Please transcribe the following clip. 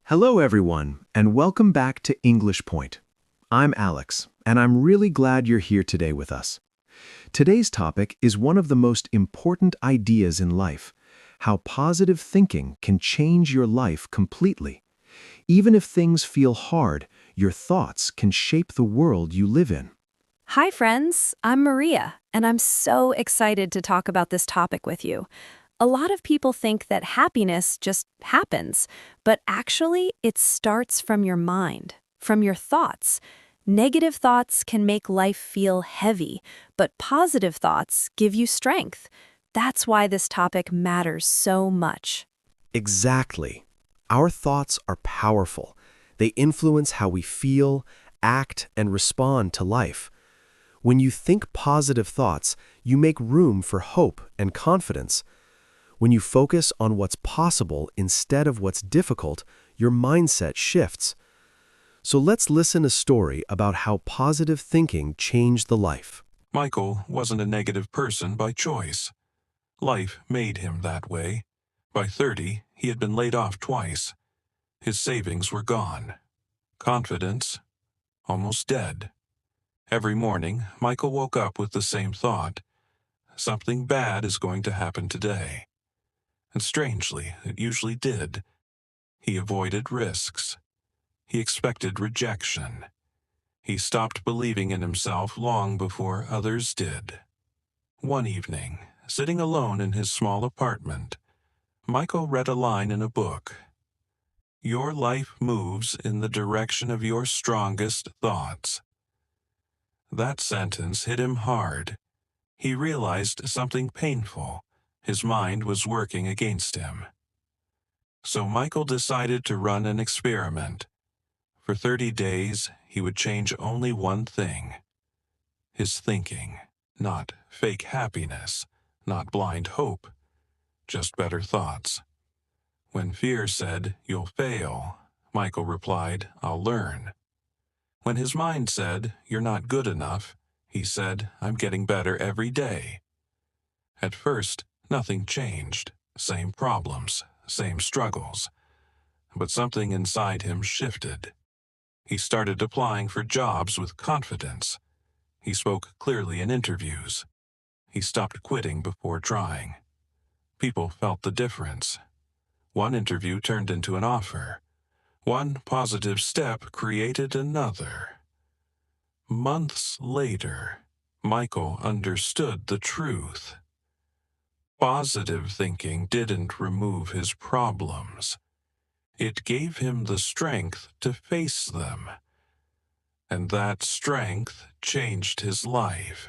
Hello, everyone, and welcome back to English Point. I'm Alex, and I'm really glad you're here today with us. Today's topic is one of the most important ideas in life: how positive thinking can change your life completely. Even if things feel hard, your thoughts can shape the world you live in. Hi, friends. I'm Maria, and I'm so excited to talk about this topic with you. A lot of people think that happiness just happens, but actually, it starts from your mind, from your thoughts. Negative thoughts can make life feel heavy, but positive thoughts give you strength. That's why this topic matters so much. Exactly. Our thoughts are powerful. They influence how we feel, act, and respond to life. When you think positive thoughts, you make room for hope and confidence. When you focus on what's possible instead of what's difficult, your mindset shifts. So let's listen a story about how positive thinking changed the life. Michael wasn't a negative person by choice. Life made him that way. By 30, he had been laid off twice. His savings were gone. Confidence, almost dead. Every morning, Michael woke up with the same thought: something bad is going to happen today. And strangely, it usually did. He avoided risks. He expected rejection. He stopped believing in himself long before others did. One evening, sitting alone in his small apartment, Michael read a line in a book. Your life moves in the direction of your strongest thoughts. That sentence hit him hard. He realized something painful. His mind was working against him. So Michael decided to run an experiment. For 30 days, he would change only one thing: his thinking. Not fake happiness, not blind hope, just better thoughts. When fear said, "You'll fail," Michael replied, "I'll learn." When his mind said, "You're not good enough," he said, "I'm getting better every day." At first, nothing changed. Same problems, same struggles. But something inside him shifted. He started applying for jobs with confidence. He spoke clearly in interviews. He stopped quitting before trying. People felt the difference. One interview turned into an offer. One positive step created another. Months later, Michael understood the truth. Positive thinking didn't remove his problems. It gave him the strength to face them. And that strength changed his life.